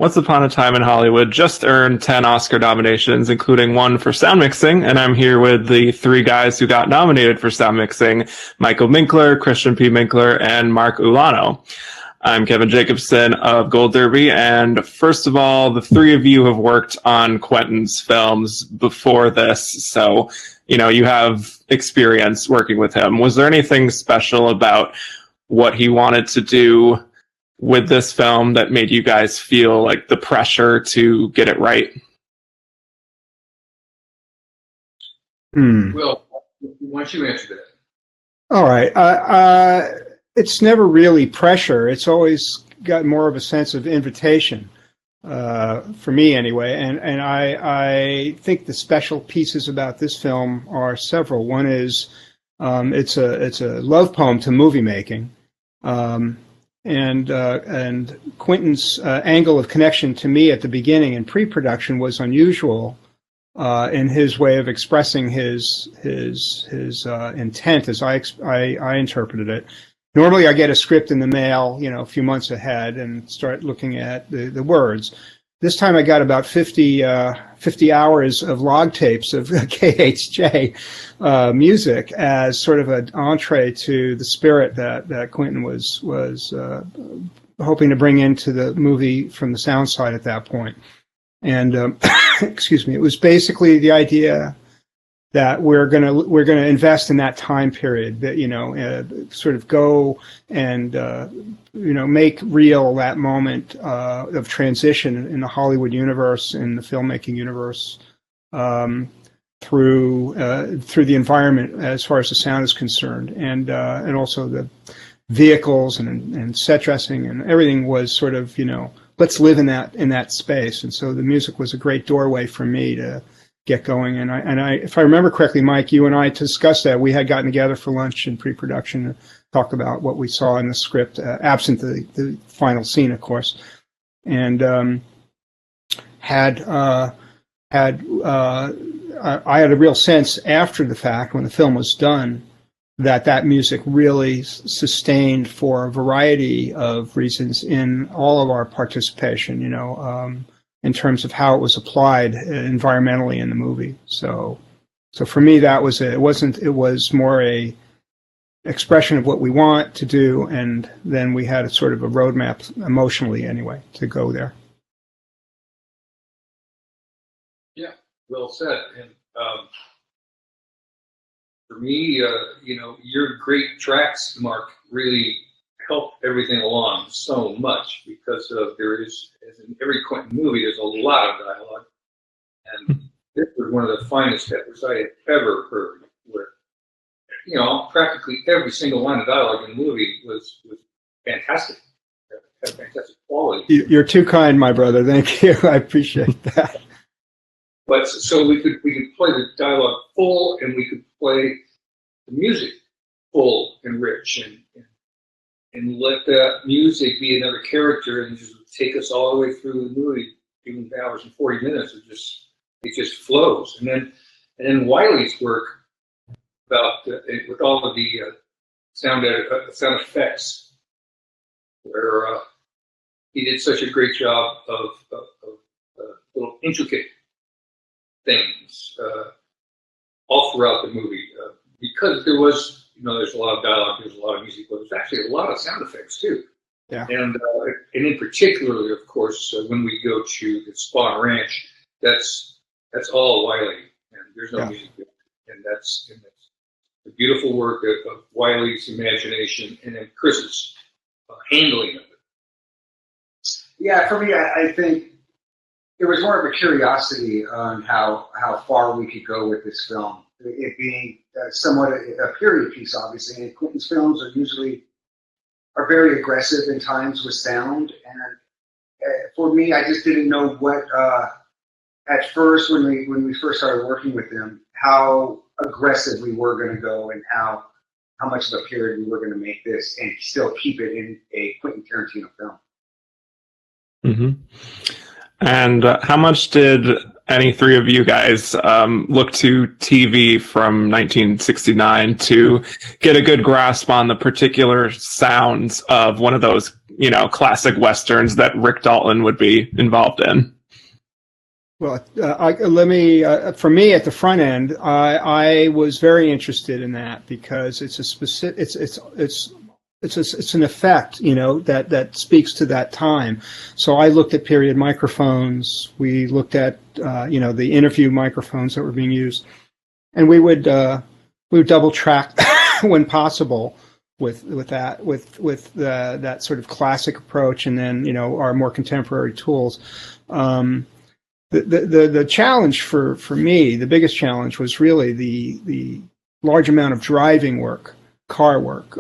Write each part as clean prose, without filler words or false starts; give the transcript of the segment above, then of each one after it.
Once Upon a Time in Hollywood just earned 10 Oscar nominations, including one for sound mixing, and I'm here with the three guys who got nominated for sound mixing, Michael Minkler, Christian P. Minkler, and Mark Ulano. I'm Kevin Jacobsen of Gold Derby, and first of all, the three of you have worked on Quentin's films before this, so, you have experience working with him. Was there anything special about what he wanted to do with this film that made you guys feel like the pressure to get it right? Well, why don't you answer that? All right. It's never really pressure. It's always got more of a sense of invitation, for me anyway. And I think the special pieces about this film are several. One is it's a love poem to movie making. And Quentin's angle of connection to me at the beginning in pre-production was unusual in his way of expressing his intent, as I interpreted it. Normally, I get a script in the mail, a few months ahead, and start looking at the words. This time, I got about 50 hours of log tapes of KHJ music as sort of an entree to the spirit that Quentin was hoping to bring into the movie from the sound side at that point. And excuse me, it was basically the idea that we're gonna invest in that time period, that sort of go and make real that moment of transition in the Hollywood universe, in the filmmaking universe, through the environment as far as the sound is concerned, and also the vehicles and set dressing and everything was sort of let's live in that space. And so the music was a great doorway for me to get going. And I, if I remember correctly, Mike, you and I discussed that. We had gotten together for lunch in pre-production to talk about what we saw in the script, absent the final scene, of course, and I had a real sense after the fact, when the film was done, that music really sustained for a variety of reasons in all of our participation, in terms of how it was applied environmentally in the movie. So for me, that was it. It was more a expression of what we want to do, and then we had a sort of a roadmap emotionally anyway to go there. Yeah, well said. And for me, your great tracks, Mark, really help everything along so much, because there is, as in every Quentin movie, there's a lot of dialogue, and this was one of the finest efforts I had ever heard, where practically every single line of dialogue in the movie was fantastic, had fantastic quality. You're too kind, my brother. Thank you. I appreciate that. But so we could play the dialogue full, and we could play the music full and rich, and let that music be another character, and just take us all the way through the movie, even hours and 40 minutes. It just flows. And then Wiley's work about with all of the sound effects, where he did such a great job of little intricate things all throughout the movie, because there was. There's a lot of dialogue, there's a lot of music, but there's actually a lot of sound effects too. Yeah. And in particular, of course, when we go to the Spawn Ranch, that's all Wiley, and there's no music there. And that's the beautiful work of Wiley's imagination, and then Chris's handling of it. Yeah, for me, I think it was more of a curiosity on how far we could go with this film. It being somewhat a period piece, obviously, and Quentin's films are very aggressive in times with sound. And for me, I just didn't know what at first when we first started working with them, how aggressive we were going to go, and how much of a period we were going to make this and still keep it in a Quentin Tarantino film. Mm-hmm. And how much did any three of you guys look to TV from 1969 to get a good grasp on the particular sounds of one of those, classic westerns that Rick Dalton would be involved in? Well, for me at the front end, I was very interested in that because it's a specific, it's an effect, that speaks to that time. So I looked at period microphones. We looked at, the interview microphones that were being used, and we would double track when possible with that sort of classic approach, and then our more contemporary tools. The challenge for me, the biggest challenge was really the large amount of driving work, car work.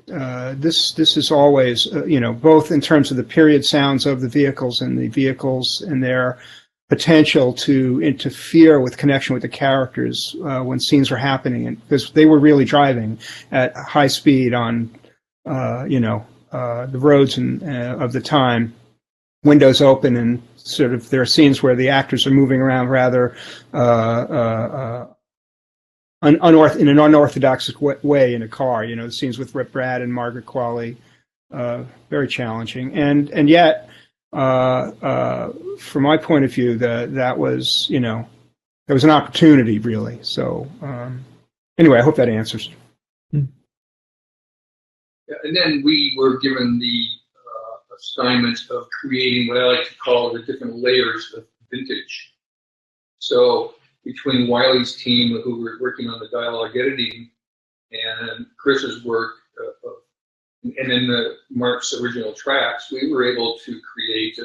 This is always, both in terms of the period sounds of the vehicles and the vehicles and their potential to interfere with connection with the characters when scenes are happening, and because they were really driving at high speed on, the roads of the time, windows open, and sort of there are scenes where the actors are moving around rather in an unorthodox way in a car. The scenes with Rip Brad and Margaret Qualley, very challenging, and yet, from my point of view, that was there was an opportunity really. So anyway, I hope that answers. Yeah, and then we were given the assignment of creating what I like to call the different layers of vintage. So between Wiley's team, who were working on the dialogue editing, and Chris's work, and then Mark's original tracks, we were able to create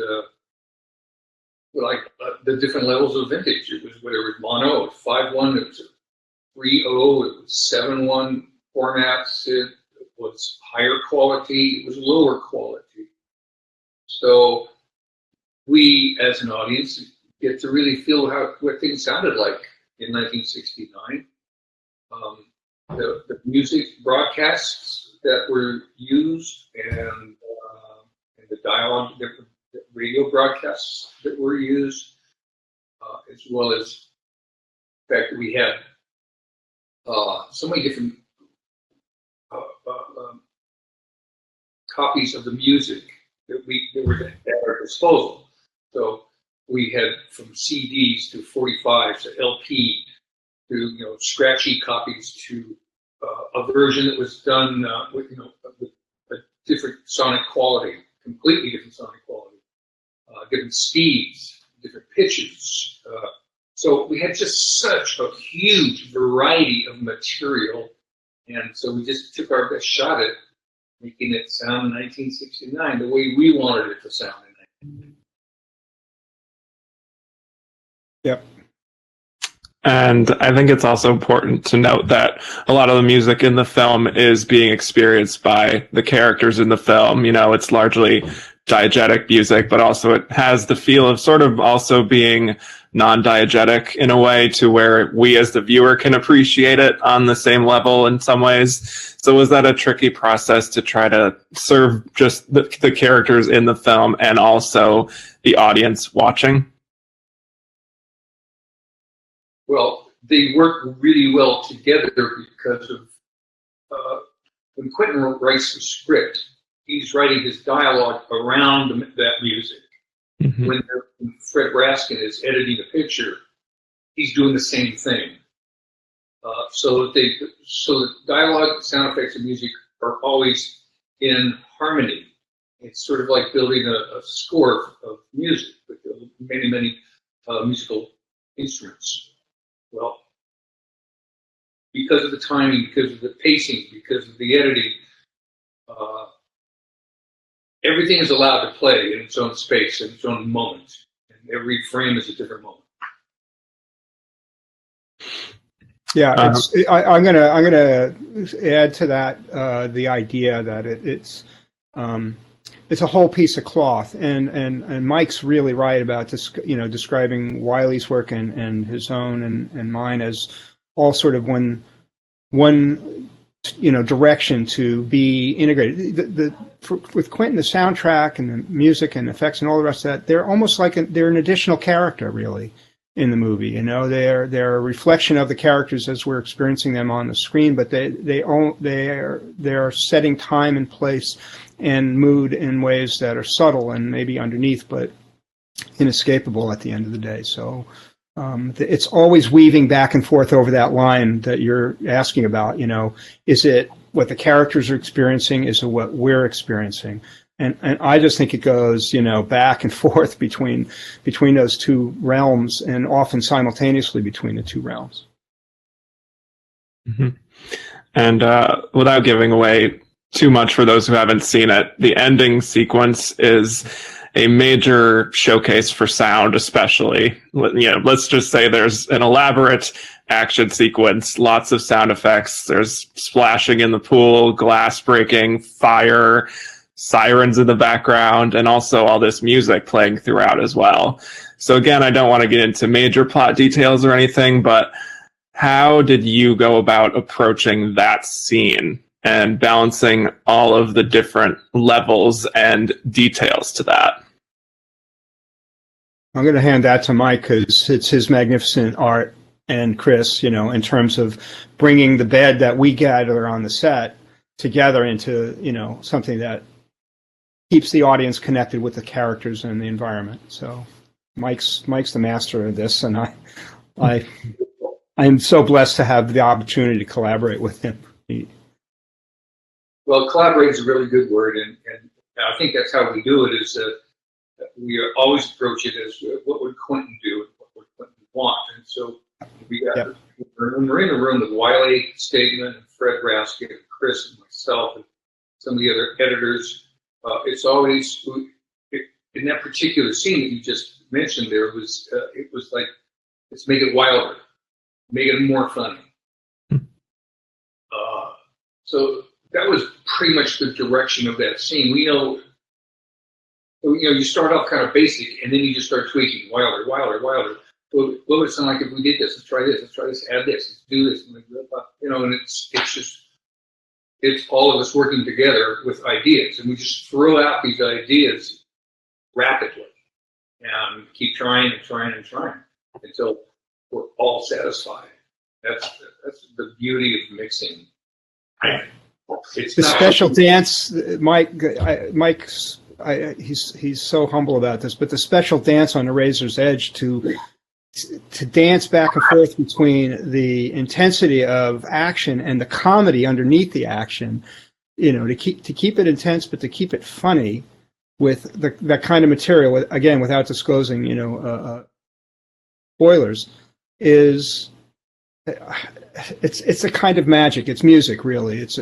the different levels of vintage. It was whether it was mono, it was 5.1, it was 3.0, it was 7.1 formats, it was higher quality, it was lower quality. So we, as an audience, get to really feel what things sounded like in 1969. The music broadcasts that were used, and the dialogue, the radio broadcasts that were used, as well as the fact that we had so many different copies of the music that were at our disposal. So we had from CDs to 45s to LP to scratchy copies to a version that was done with a different sonic quality, completely different sonic quality, different speeds, different pitches. So we had just such a huge variety of material, and so we just took our best shot at making it sound in 1969 the way we wanted it to sound in 1969. Yep. And I think it's also important to note that a lot of the music in the film is being experienced by the characters in the film. It's largely diegetic music, but also it has the feel of sort of also being non-diegetic in a way to where we as the viewer can appreciate it on the same level in some ways. So was that a tricky process to try to serve just the characters in the film and also the audience watching? Well, they work really well together because of when Quentin writes the script, he's writing his dialogue around that music. Mm-hmm. When Fred Raskin is editing a picture, he's doing the same thing. So the dialogue, sound effects, and music are always in harmony. It's sort of like building a score of music with many musical instruments. Well, because of the timing, because of the pacing, because of the editing, everything is allowed to play in its own space, in its own moment, and every frame is a different moment. Yeah, I'm gonna add to that the idea that it's a whole piece of cloth, and Mike's really right about describing Wiley's work and his own and mine as all sort of one direction to be integrated. With Quentin, the soundtrack and the music and effects and all the rest of that, they're almost like they're an additional character, really. in the movie. You know, they're a reflection of the characters as we're experiencing them on the screen, but they're setting time and place and mood in ways that are subtle and maybe underneath, but inescapable at the end of the day. So it's always weaving back and forth over that line that you're asking about. You know, is it what the characters are experiencing? Is it what we're experiencing? And I just think it goes, you know, back and forth between those two realms, and often simultaneously between the two realms. Mm-hmm. And without giving away too much for those who haven't seen it, the ending sequence is a major showcase for sound, especially. You know, let's just say there's an elaborate action sequence, lots of sound effects. There's splashing in the pool, glass breaking, fire, sirens in the background, and also all this music playing throughout as well. So again, I don't want to get into major plot details or anything, but how did you go about approaching that scene and balancing all of the different levels and details to that? I'm going to hand that to Mike because it's his magnificent art, and Chris, you know, in terms of bringing the bed that we gather on the set together into, you know, something that keeps the audience connected with the characters and the environment. So Mike's the master of this, and I'm so blessed to have the opportunity to collaborate with him. Well, collaborate is a really good word, and I think that's how we do it. Is we always approach it as what would Quentin do, and what would Quentin want, and so we got when we're in the room with Wiley, Stegman, and Fred Raskin, and Chris, and myself, and some of the other editors. It's always in that particular scene that you just mentioned. There was it was like, let's make it wilder, make it more funny. So that was pretty much the direction of that scene. We know, you start off kind of basic, and then you just start tweaking, wilder. What would it sound like if we did this? Let's try this, add this, let's do this, and it's all of us working together with ideas, and we just throw out these ideas rapidly and keep trying until we're all satisfied. That's the beauty of mixing. It's the special dance, he's so humble about this, but the special dance on the Razor's Edge to dance back and forth between the intensity of action and the comedy underneath the action, you know, to keep it intense, but to keep it funny with that kind of material, again, without disclosing, you know, spoilers, is it's a kind of magic. It's music, really. It's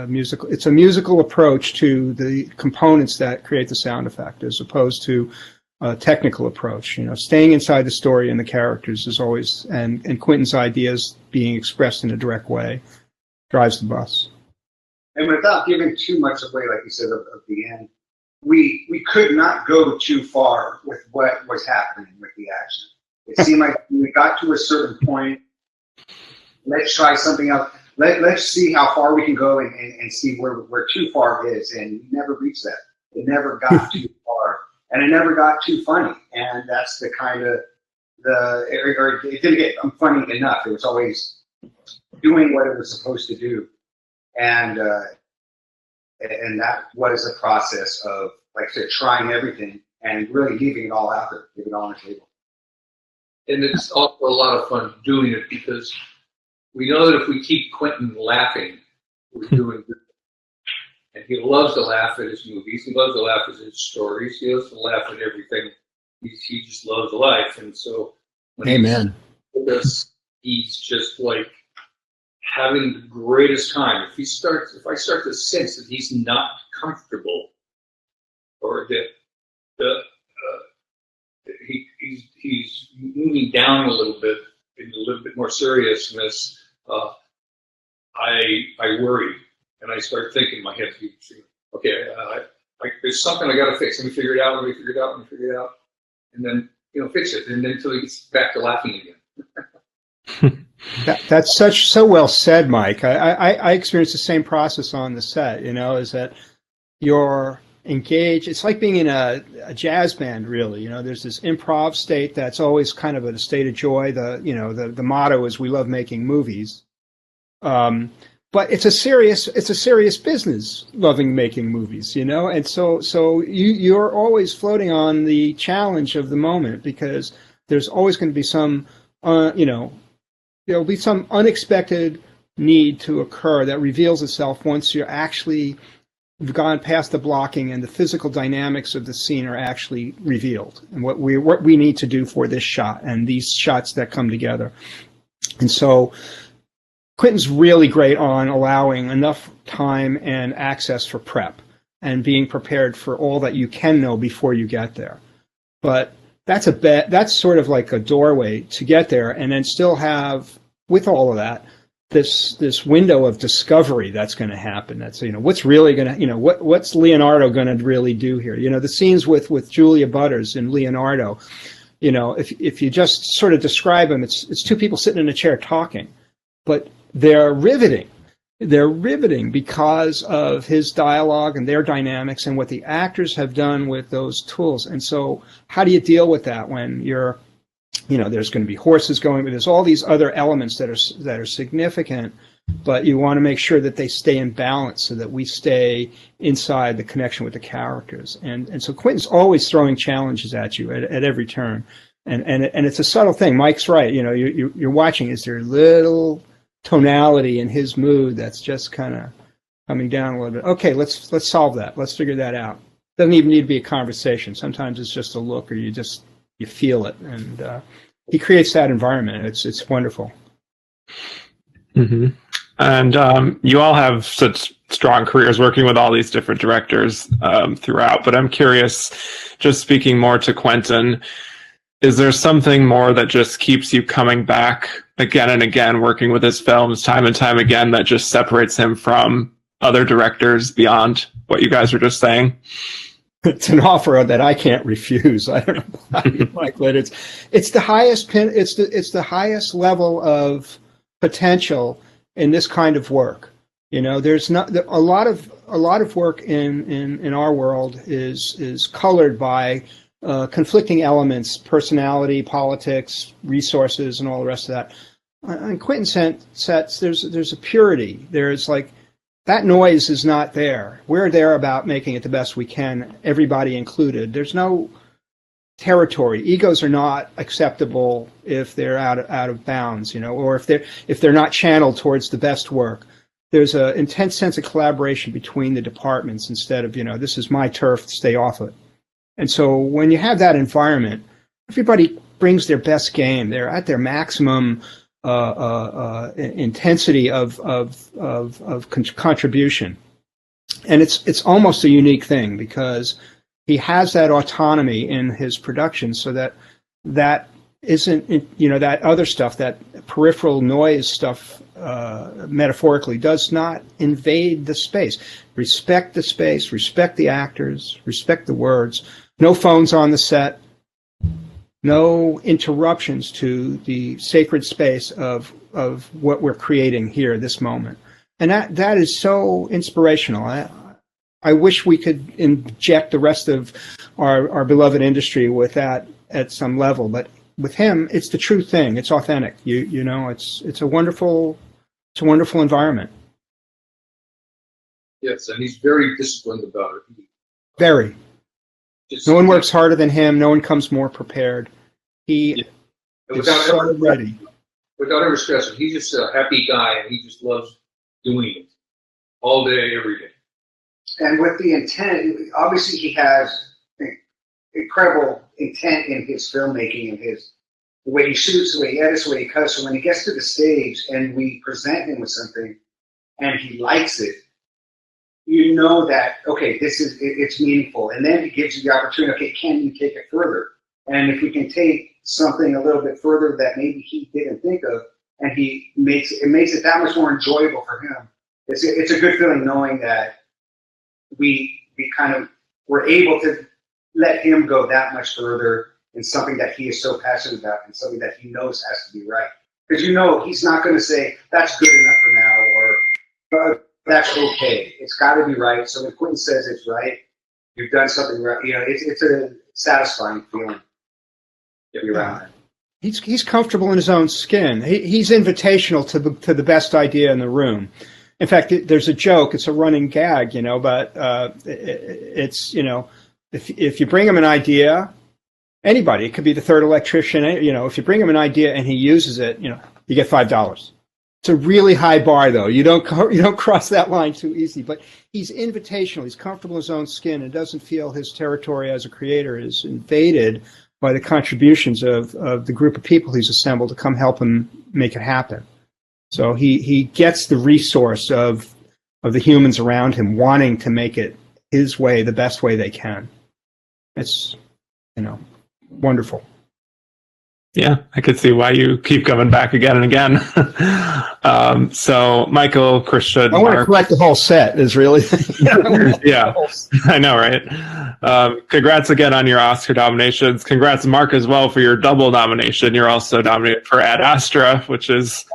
musical. It's a musical approach to the components that create the sound effect, as opposed to a technical approach. You know, staying inside the story and the characters is always, and Quentin's ideas being expressed in a direct way drives the bus. And without giving too much away, like you said, of the end, we could not go too far with what was happening with the action. It seemed like when we got to a certain point, let's try something else. Let's see how far we can go and see where too far is. And we never reached that. It never got too far. And it never got too funny. And that's the kind of it didn't get funny enough. It was always doing what it was supposed to do. And that was a process of, like I said, trying everything and really leaving it all out there, leaving it all on the table. And it's also a lot of fun doing it because we know that if we keep Quentin laughing, we're doing good. And he loves to laugh at his movies. He loves to laugh at his stories. He loves to laugh at everything. He just loves life. And so when Amen. He's with us, he's just like having the greatest time. If I start to sense that he's not comfortable, or that he's moving down a little bit, in a little bit more seriousness, I worry, and I start thinking in my head, okay, there's something I got to fix. Let me figure it out. And then fix it, and then until he gets back to laughing again. That's so well said, Mike. I experienced the same process on the set. You know, is that you're engage. It's like being in a jazz band, really. You know, there's this improv state that's always kind of a state of joy. The motto is we love making movies. But it's a serious business, loving making movies, you know, and so you're always floating on the challenge of the moment, because there's always going to be some, there'll be some unexpected need to occur that reveals itself once you're actually gone past the blocking and the physical dynamics of the scene are actually revealed, and what we need to do for this shot and these shots that come together. And so Quentin's really great on allowing enough time and access for prep and being prepared for all that you can know before you get there. But that's sort of like a doorway to get there, and then still have, with all of that, this window of discovery that's going to happen. That's, what's really going to, what's Leonardo going to really do here? The scenes with Julia Butters and Leonardo, if you just sort of describe them, it's two people sitting in a chair talking, but they're riveting. They're riveting because of his dialogue and their dynamics and what the actors have done with those tools. And so how do you deal with that when you're, there's going to be horses going, but there's all these other elements that are significant, but you want to make sure that they stay in balance so that we stay inside the connection with the characters. And so Quentin's always throwing challenges at you at every turn. And it's a subtle thing. Mike's right. You're watching, is there little tonality in his mood that's just kind of coming down a little bit? Okay, let's solve that. Let's figure that out. Doesn't even need to be a conversation. Sometimes it's just a look, or you feel it, and he creates that environment. It's wonderful. Mm-hmm. And you all have such strong careers working with all these different directors throughout. But I'm curious, just speaking more to Quentin, is there something more that just keeps you coming back again and again, working with his films time and time again, that just separates him from other directors beyond what you guys were just saying? It's an offer that I can't refuse. I don't know how you like, but it's the highest it's the highest level of potential in this kind of work. There's not a lot of work in our world is colored by conflicting elements, personality, politics, resources, and all the rest of that. On Quentin sets, there's a purity. There's like, that noise is not there. We're there about making it the best we can, everybody included. There's no territory. Egos are not acceptable if they're out of bounds, or if they're not channeled towards the best work. There's an intense sense of collaboration between the departments instead of, this is my turf, stay off it. And so when you have that environment, everybody brings their best game. They're at their maximum intensity of contribution, and it's almost a unique thing, because he has that autonomy in his production, so that isn't, that other stuff, that peripheral noise stuff, metaphorically, does not invade the space. Respect the space, respect the actors, respect the words. No phones on the set. No interruptions to the sacred space of what we're creating here, this moment. And that is so inspirational. I wish we could inject the rest of our beloved industry with that at some level, but with him, it's the true thing. It's authentic. It's a wonderful environment. Yes, and he's very disciplined about it. Very. No one works harder than him. No one comes more prepared. He is so ready. Without ever stressing, he's just a happy guy, and he just loves doing it all day, every day. And with the intent, obviously he has incredible intent in his filmmaking and the way he shoots, the way he edits, the way he cuts. So when he gets to the stage and we present him with something and he likes it, that, okay, it's meaningful. And then it gives you the opportunity, okay, can you take it further? And if we can take something a little bit further that maybe he didn't think of, and he makes it that much more enjoyable for him. It's a good feeling knowing that we kind of were able to let him go that much further in something that he is so passionate about and something that he knows has to be right. Because he's not going to say, that's good enough for now, or that's okay. It's got to be right. So when Quentin says it's right, you've done something right. You know, it's a satisfying feeling to be around that. He's comfortable in his own skin. He's invitational to the best idea in the room. In fact, there's a joke. It's a running gag, you know. But it's, you know, if you bring him an idea, anybody, it could be the third electrician. You know, if you bring him an idea and he uses it, you know, you get $5. It's a really high bar, though. You don't cross that line too easy. But he's invitational. He's comfortable in his own skin and doesn't feel his territory as a creator is invaded by the contributions of the group of people he's assembled to come help him make it happen. So he gets the resource of the humans around him wanting to make it his way, the best way they can. It's, you know, wonderful. Yeah, I could see why you keep coming back again and again. So Michael, Christian, I want to collect the whole set is really. Yeah, I know, right? Congrats again on your Oscar nominations. Congrats, Mark, as well, for your double nomination. You're also nominated for Ad Astra, which is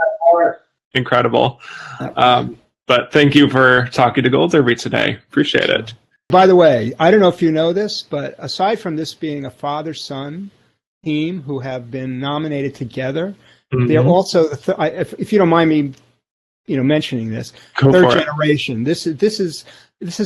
incredible. But thank you for talking to Gold Derby today. Appreciate it. By the way, I don't know if you know this, but aside from this being a father-son team who have been nominated together, they're also, if you don't mind me, you know, mentioning this, third generation. This is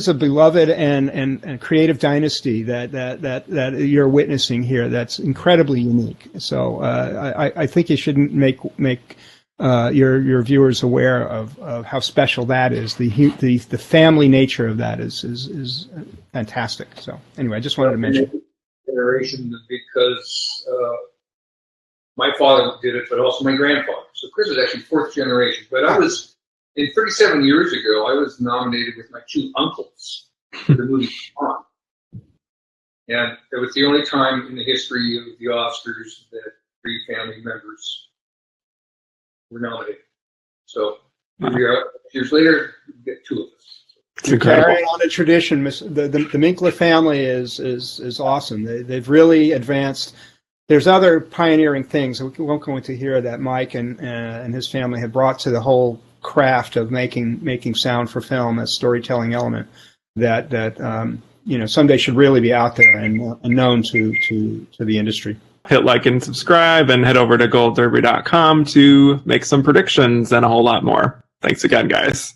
a beloved and creative dynasty that you're witnessing here. That's incredibly unique. So I think you shouldn't make your viewers aware of how special that is. The family nature of that is fantastic. So anyway, I just wanted to mention generation because my father did it, but also my grandfather. So Chris is actually fourth generation. But I was, in 37 years ago, I was nominated with my two uncles for the movie On. And it was the only time in the history of the Oscars that three family members were nominated. So here we are. Years later, we get two of us. You're carrying on a tradition. The Minkler family is awesome. They've really advanced. There's other pioneering things we won't go into here that Mike and his family have brought to the whole craft of making sound for film as storytelling element that you know, someday should really be out there and known to the industry. Hit like and subscribe, and head over to goldderby.com to make some predictions and a whole lot more. Thanks again, guys.